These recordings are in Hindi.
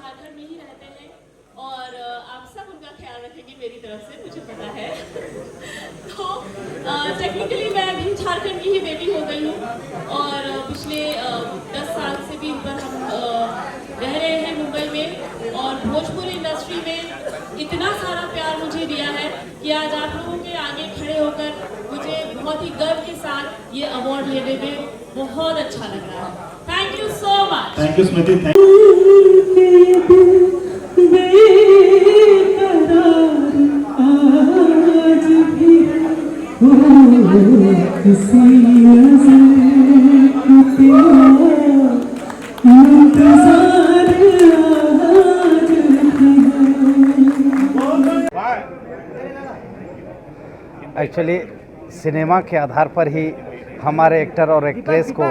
झारखंड में ही रहते हैं और आप सब उनका ख्याल रखेंगे मेरी तरफ से, मुझे पता है। तो टेक्निकली मैं भी झारखंड की ही बेटी हो गई हूँ और पिछले 10 साल से भी ऊपर हम रह रहे हैं मुंबई में, और भोजपुरी इंडस्ट्री में इतना सारा प्यार मुझे दिया है कि आज आप लोगों के आगे खड़े होकर मुझे बहुत ही गर्व के साथ ये अवार्ड लेने में बहुत अच्छा लग रहा है। Thank you so much. Thank you Smriti. Actually cinema के आधार पर ही हमारे एक्टर और एक्ट्रेस को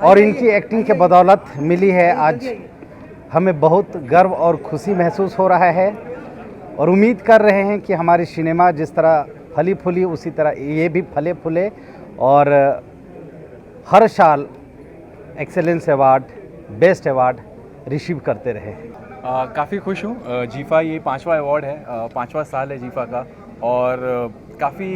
और इनकी एक्टिंग के बदौलत मिली है। आज हमें बहुत गर्व और खुशी महसूस हो रहा है और उम्मीद कर रहे हैं कि हमारी सिनेमा जिस तरह फली फूली उसी तरह ये भी फले फूले और हर साल excellence award, best award receive करते रहे। काफ़ी खुश हूँ। जीफा ये 5वां अवार्ड है, 5वां साल है जीफा का। और काफ़ी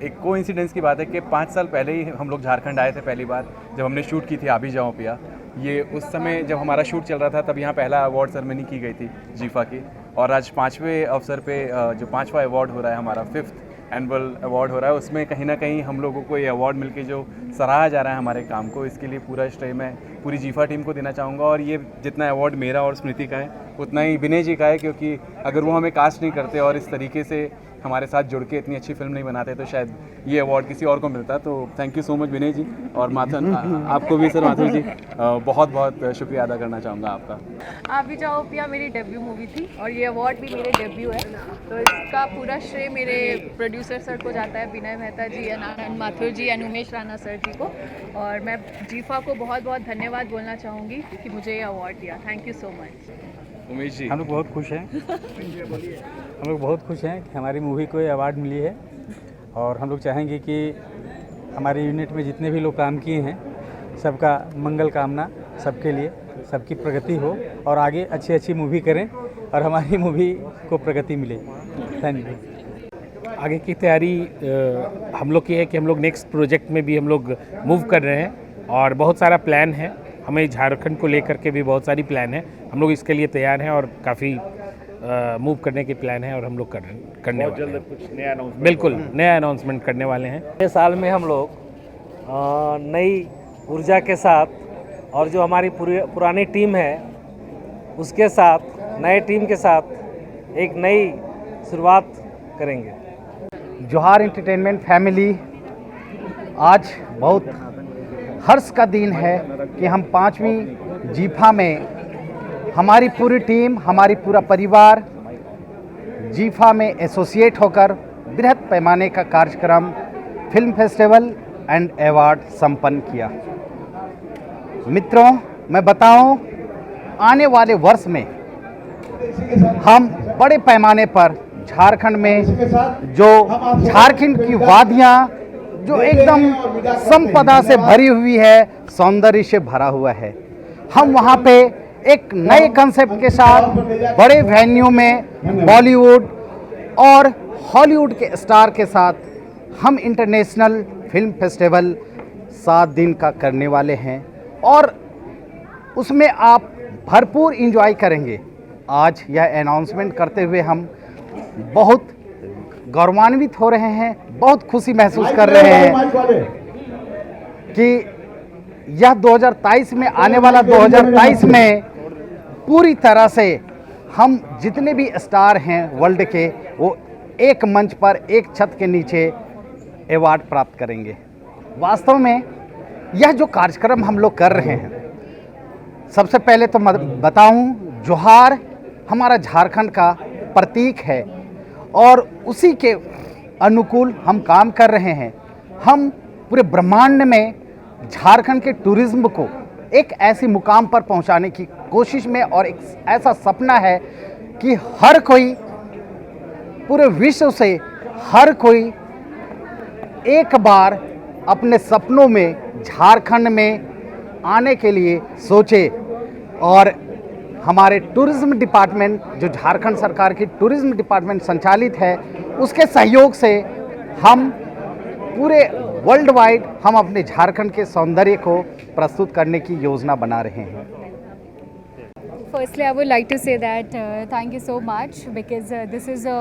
एक कोइंसिडेंस की बात है कि 5 साल पहले ही हम लोग झारखंड आए थे पहली बार, जब हमने शूट की थी आभी जाओ पिया। ये उस समय जब हमारा शूट चल रहा था तब यहाँ पहला अवार्ड सेरेमनी की गई थी जीफा की, और आज 5वें अवसर पे जो 5वां अवार्ड हो रहा है, हमारा 5th एनुअल अवार्ड हो रहा है, उसमें कहीं ना कहीं हम लोगों को ये अवार्ड मिलके जो सराहा जा रहा है हमारे काम को, इसके लिए पूरा श्रेय मैं पूरी जीफा टीम को देना चाहूँगा। और ये जितना अवार्ड मेरा और स्मृति का है उतना ही विनय जी का है, क्योंकि अगर वो हमें कास्ट नहीं करते और इस तरीके से हमारे साथ जुड़ के इतनी अच्छी फिल्म नहीं बनाते तो शायद ये अवार्ड किसी और को मिलता। तो थैंक यू सो मच विनय जी, और माथुर आपको भी सर, माथुर जी बहुत बहुत शुक्रिया अदा करना चाहूँगा आपका। अभी जाओ पिया मेरी डेब्यू मूवी थी और ये अवार्ड भी मेरे डेब्यू है, तो इसका पूरा श्रेय मेरे प्रोड्यूसर सर को जाता है, विनय मेहता जी, आनंद माथुर जी, उमेश राणा सर जी को। और मैं जीफा को बहुत बहुत धन्यवाद बोलना चाहूँगी कि मुझे ये अवार्ड दिया। Thank you so much. Umesh ji, हम लोग बहुत खुश हैं हम लोग बहुत खुश हैं कि हमारी मूवी को ये अवार्ड मिली है, और हम लोग चाहेंगे कि हमारे यूनिट में जितने भी लोग काम किए हैं सबका मंगल कामना, सबके लिए सबकी प्रगति हो और आगे अच्छी अच्छी मूवी करें और हमारी मूवी को प्रगति मिले। Thank you. आगे की तैयारी हम लोग की है कि हम लोग नेक्स्ट प्रोजेक्ट में भी हम लोग मूव कर रहे हैं और बहुत सारा प्लान है। हमें झारखंड को लेकर के भी बहुत सारी प्लान है, हम लोग इसके लिए तैयार हैं और काफ़ी मूव करने के प्लान है और हम लोग करने वाले हैं। कुछ नया अनाउंसमेंट, बिल्कुल नया अनाउंसमेंट करने वाले हैं। नए साल में हम लोग नई ऊर्जा के साथ और जो हमारी पुरानी टीम है उसके साथ, नए टीम के साथ एक नई शुरुआत करेंगे। जोहार एंटरटेनमेंट फैमिली, आज बहुत हर्ष का दिन है कि हम 5वीं जीफा में हमारी पूरी टीम, हमारी पूरा परिवार जीफा में एसोसिएट होकर बृहद पैमाने का कार्यक्रम फिल्म फेस्टिवल एंड अवार्ड संपन्न किया। मित्रों, मैं बताऊं, आने वाले वर्ष में हम बड़े पैमाने पर झारखंड में जो झारखंड की वादियां जो एकदम संपदा से भरी हुई है, सौंदर्य से भरा हुआ है, हम वहां पे एक नए कंसेप्ट के साथ बड़े वेन्यू में बॉलीवुड और हॉलीवुड के स्टार के साथ हम इंटरनेशनल फिल्म फेस्टिवल 7 दिन का करने वाले हैं और उसमें आप भरपूर एंजॉय करेंगे। आज यह अनाउंसमेंट करते हुए हम बहुत गौरवान्वित हो रहे हैं, बहुत खुशी महसूस कर रहे हैं कि यह 2023 में आने वाला 2023 में पूरी तरह से हम जितने भी स्टार हैं वर्ल्ड के, वो एक मंच पर एक छत के नीचे अवार्ड प्राप्त करेंगे। वास्तव में यह जो कार्यक्रम हम लोग कर रहे हैं, सबसे पहले तो बताऊं, जोहार हमारा झारखंड का प्रतीक है और उसी के अनुकूल हम काम कर रहे हैं। हम पूरे ब्रह्मांड में झारखंड के टूरिज्म को एक ऐसी मुकाम पर पहुंचाने की कोशिश में, और एक ऐसा सपना है कि हर कोई पूरे विश्व से हर कोई एक बार अपने सपनों में झारखंड में आने के लिए सोचे। और हमारे टूरिज़्म डिपार्टमेंट, जो झारखंड सरकार की टूरिज़्म डिपार्टमेंट संचालित है, उसके सहयोग से हम पूरे वर्ल्ड वाइड हम अपने झारखंड के सौंदर्य को प्रस्तुत करने की योजना बना रहे हैं। Firstly, I would like to say that thank you so much because this is a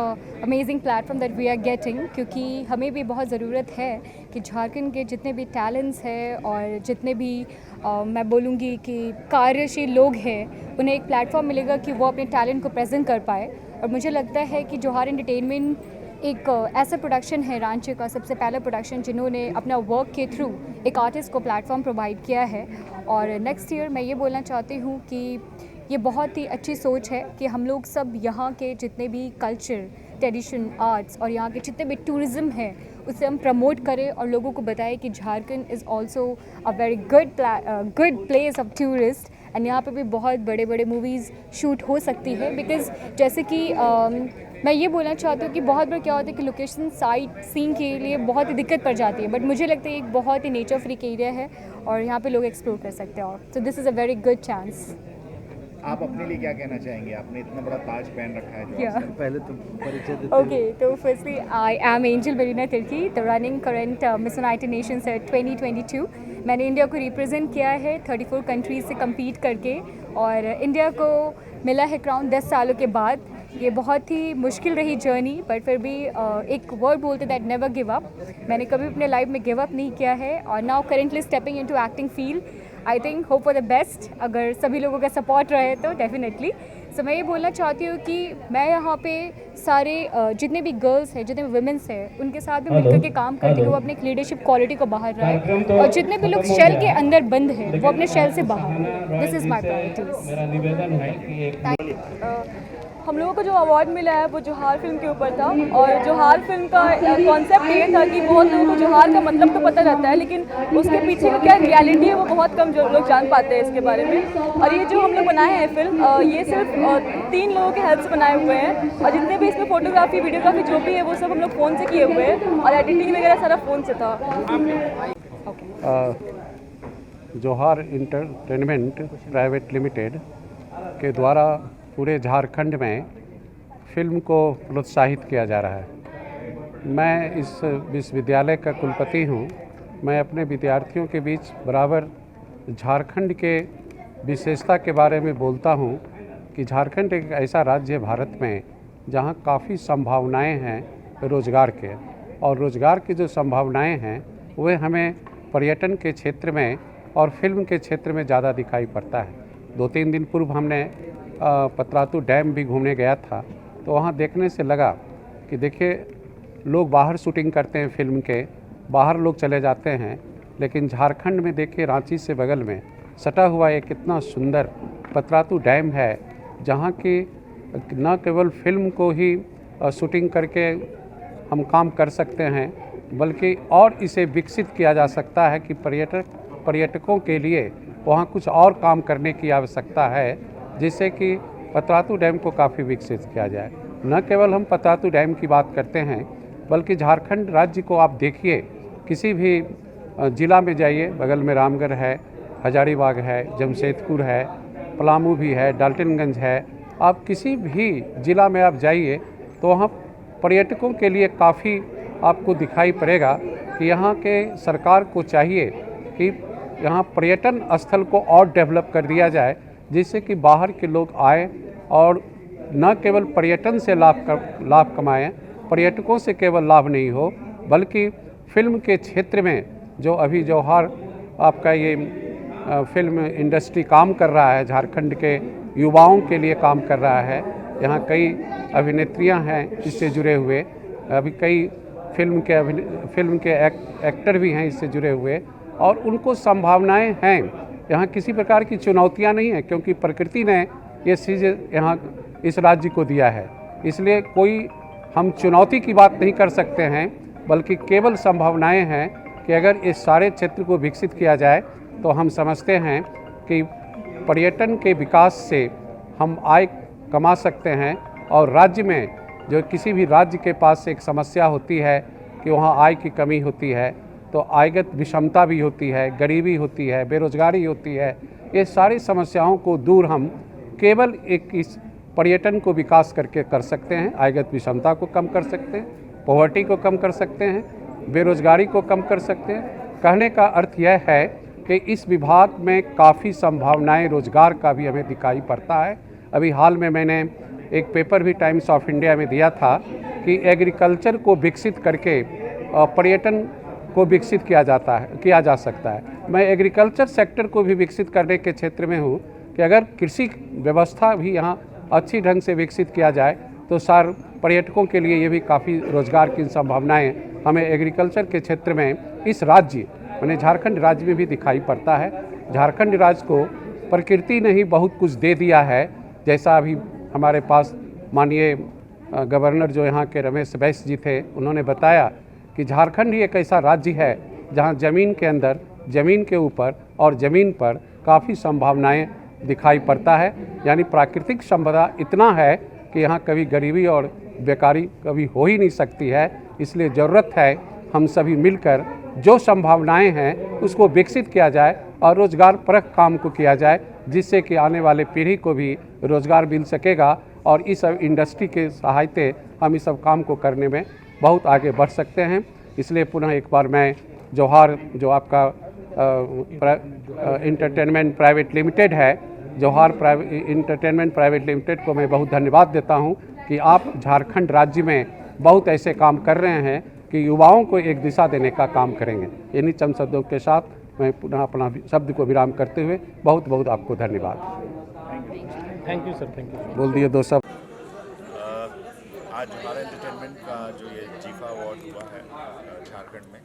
amazing platform that we are getting, क्योंकि हमें भी बहुत ज़रूरत है कि झारखंड के जितने भी टैलेंट्स हैं और जितने भी मैं बोलूँगी कि कार्यशील लोग हैं, उन्हें एक प्लेटफॉर्म मिलेगा कि वो अपने टैलेंट को प्रेजेंट कर पाए। और मुझे लगता है कि जौहर एंटरटेनमेंट एक ऐसा प्रोडक्शन है, रांची का सबसे पहला प्रोडक्शन जिन्होंने अपना वर्क के थ्रू एक आर्टिस्ट को प्लेटफॉर्म प्रोवाइड किया है। और नेक्स्ट ईयर मैं ये बोलना चाहती हूँ कि ये बहुत ही अच्छी सोच है कि हम लोग सब यहाँ के जितने भी कल्चर, ट्रेडिशन, आर्ट्स और यहाँ के जितने भी टूरिज़्म है उसे हम प्रमोट करें और लोगों को बताएं कि Jharkhand is also a very good place of tourist and यहाँ पे भी बहुत बड़े बड़े मूवीज़ शूट हो सकती है। बिकॉज़ जैसे कि मैं ये बोलना चाहती हूँ कि बहुत बार क्या होता है कि लोकेशन साइट सीन के लिए बहुत ही दिक्कत पड़ जाती है, बट मुझे लगता है एक बहुत ही नेचर फ्रीक एरिया है और यहाँ पे लोग एक्सप्लोर कर सकते हैं। और so this is a very good chance. आप अपने लिए क्या कहना चाहेंगे? आपने इतना बड़ा ताज पहन रखा है जो Yeah. पहले तो परिचय देते Okay, so firstly, I am Angel Marina Tilki, the running current Miss United Nations 2022. मैंने इंडिया को रिप्रेजेंट किया है 34 कंट्रीज से compete करके और इंडिया को मिला है क्राउन 10 सालों के बाद। ये बहुत ही मुश्किल रही जर्नी, बट फिर भी एक वर्ड बोलते दैट नेवर गिव अप। मैंने कभी अपने लाइफ में गिव अप नहीं किया है और now currently stepping into acting field. I think hope for the best, अगर सभी लोगों का सपोर्ट रहे तो डेफिनेटली। सो मैं ये बोलना चाहती हूँ कि मैं यहाँ पे सारे जितने भी गर्ल्स हैं, जितने भी वुमेंस हैं, उनके साथ भी मिलकर के काम करती हूँ। वो अपने लीडरशिप क्वालिटी को बाहर लाए और जितने भी लोग शेल के अंदर बंद हैं वो अपने शेल से बाहर। This is my priorities. हम लोगों को जो अवार्ड मिला है वो जोहार फिल्म के ऊपर था और जोहार फिल्म का कॉन्सेप्ट ये था कि बहुत लोगों को जोहार का मतलब तो पता रहता है, लेकिन उसके पीछे का क्या रियलिटी है वो बहुत कम जो लोग जान पाते हैं इसके बारे में। और ये जो हम लोग बनाए हैं फिल्म, ये सिर्फ 3 लोगों के हेल्प से बनाए हुए हैं और जितने भी इसमें फोटोग्राफी, वीडियोग्राफी जो भी है वो सब हम लोग फ़ोन से किए हुए हैं और एडिटिंग वगैरह सारा फ़ोन से था। जोहार एंटरटेनमेंट प्राइवेट लिमिटेड के द्वारा पूरे झारखंड में फिल्म को प्रोत्साहित किया जा रहा है। मैं इस विश्वविद्यालय का कुलपति हूँ। मैं अपने विद्यार्थियों के बीच बराबर झारखंड के विशेषता के बारे में बोलता हूँ कि झारखंड एक ऐसा राज्य है भारत में जहाँ काफ़ी संभावनाएं हैं रोज़गार के, और रोज़गार की जो संभावनाएं हैं वे हमें पर्यटन के क्षेत्र में और फिल्म के क्षेत्र में ज़्यादा दिखाई पड़ता है। 2-3 दिन पूर्व हमने पतरातू डैम भी घूमने गया था, तो वहाँ देखने से लगा कि देखिए लोग बाहर शूटिंग करते हैं फिल्म के, बाहर लोग चले जाते हैं, लेकिन झारखंड में देखिए रांची से बगल में सटा हुआ एक कितना सुंदर पतरातू डैम है, जहाँ की न केवल फिल्म को ही शूटिंग करके हम काम कर सकते हैं, बल्कि और इसे विकसित किया जा सकता है कि पर्यटकों के लिए वहाँ कुछ और काम करने की आवश्यकता है, जिससे कि पतरातू डैम को काफ़ी विकसित किया जाए। न केवल हम पतरातू डैम की बात करते हैं, बल्कि झारखंड राज्य को आप देखिए, किसी भी ज़िला में जाइए, बगल में रामगढ़ है, हजारीबाग है, जमशेदपुर है, पलामू भी है, डाल्टनगंज है, आप किसी भी ज़िला में आप जाइए तो वहाँ पर्यटकों के लिए काफ़ी आपको दिखाई पड़ेगा कि यहाँ के सरकार को चाहिए कि यहाँ पर्यटन स्थल को और डेवलप कर दिया जाए, जिससे कि बाहर के लोग आए और न केवल पर्यटन से लाभ कमाएं, पर्यटकों से केवल लाभ नहीं हो, बल्कि फिल्म के क्षेत्र में जो अभी जोहार आपका ये फिल्म इंडस्ट्री काम कर रहा है, झारखंड के युवाओं के लिए काम कर रहा है। यहाँ कई अभिनेत्रियाँ हैं इससे जुड़े हुए, अभी कई फिल्म के एक्टर भी हैं इससे जुड़े हुए, और उनको संभावनाएं हैं। यहाँ किसी प्रकार की चुनौतियाँ नहीं हैं, क्योंकि प्रकृति ने ये चीज़ यहाँ इस राज्य को दिया है, इसलिए कोई हम चुनौती की बात नहीं कर सकते हैं, बल्कि केवल संभावनाएं हैं कि अगर इस सारे क्षेत्र को विकसित किया जाए तो हम समझते हैं कि पर्यटन के विकास से हम आय कमा सकते हैं। और राज्य में जो किसी भी राज्य के पास एक समस्या होती है कि वहाँ आय की कमी होती है, तो आयगत विषमता भी होती है, गरीबी होती है, बेरोजगारी होती है, ये सारी समस्याओं को दूर हम केवल एक इस पर्यटन को विकास करके कर सकते हैं। आयगत विषमता को कम कर सकते हैं, पॉवर्टी को कम कर सकते हैं, बेरोजगारी को कम कर सकते हैं। कहने का अर्थ यह है कि इस विभाग में काफ़ी संभावनाएं रोजगार का भी हमें दिखाई पड़ता है। अभी हाल में मैंने एक पेपर भी टाइम्स ऑफ इंडिया में दिया था कि एग्रीकल्चर को विकसित करके पर्यटन को विकसित किया जा सकता है। मैं एग्रीकल्चर सेक्टर को भी विकसित करने के क्षेत्र में हूँ कि अगर कृषि व्यवस्था भी यहाँ अच्छी ढंग से विकसित किया जाए तो पर्यटकों के लिए ये भी काफ़ी रोजगार की संभावनाएं हमें एग्रीकल्चर के क्षेत्र में इस राज्य माने झारखंड राज्य में भी दिखाई पड़ता है। झारखंड राज्य को प्रकृति ने ही बहुत कुछ दे दिया है। जैसा अभी हमारे पास माननीय गवर्नर जो यहाँ के रमेश बैस जी थे, उन्होंने बताया कि झारखंड ही एक ऐसा राज्य है जहाँ ज़मीन के अंदर, ज़मीन के ऊपर और ज़मीन पर काफ़ी संभावनाएं दिखाई पड़ता है। यानी प्राकृतिक संपदा इतना है कि यहाँ कभी गरीबी और बेकारी कभी हो ही नहीं सकती है। इसलिए ज़रूरत है हम सभी मिलकर जो संभावनाएं हैं उसको विकसित किया जाए और रोज़गार परक काम को किया जाए, जिससे कि आने वाले पीढ़ी को भी रोज़गार मिल सकेगा और इस सब इंडस्ट्री के सहायते हम इस सब काम को करने में बहुत आगे बढ़ सकते हैं। इसलिए पुनः एक बार मैं जौहर जो आपका इंटरटेनमेंट प्राइवेट लिमिटेड है, जौहर इंटरटेनमेंट प्राइवेट लिमिटेड को मैं बहुत धन्यवाद देता हूं कि आप झारखंड राज्य में बहुत ऐसे काम कर रहे हैं कि युवाओं को एक दिशा देने का काम करेंगे। इन्हीं चंद शब्दों के साथ मैं पुनः अपना शब्द को विराम करते हुए बहुत बहुत आपको धन्यवाद। Thank you sir, thank you. बोल दिए दो शब्द। आज हमारा एंटरटेनमेंट का जो ये जीफा अवार्ड हुआ है झारखंड में,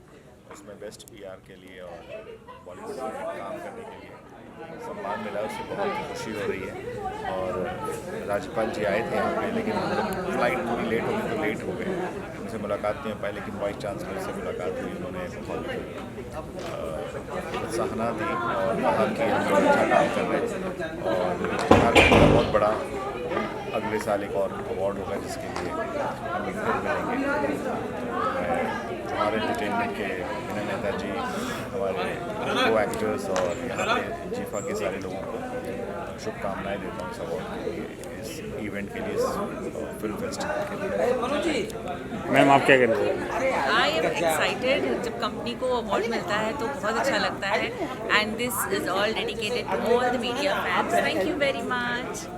उसमें बेस्ट पीआर के लिए और बॉलीवुड में काम करने के लिए सम्मान मिला, उससे बहुत खुशी हो रही है। और राज्यपाल जी आए थे यहाँ पे, लेकिन फ्लाइट थोड़ी लेट हो गई तो लेट हो गए। उनसे मुलाकात नहीं हो पाई, लेकिन वाइस चांसलर से मुलाकात हुई। उन्होंने बहुत सराहना दी और कहा कि हम लोग अच्छा काम कर रहे हैं और झारखंड का बहुत बड़ा अगले साल एक और अवार्ड होगा जिसके लिए हम फिर मिलेंगे। हमारे एंटरटेनमेंट के विनय मेहता जी, हमारे को एक्टर्स और यहाँ पे जीफा के सारे लोगों को शुभकामनाएं देता हूँ इस अवार्ड के लिए, इस इवेंट के लिए, इस फिल्म फेस्टिवल के लिए। मैम आप क्या कह रहे हैं? I am excited. जब कंपनी को अवार्ड मिलता है तो बहुत अच्छा लगता है and this is all dedicated to all the media fans. Thank you very much.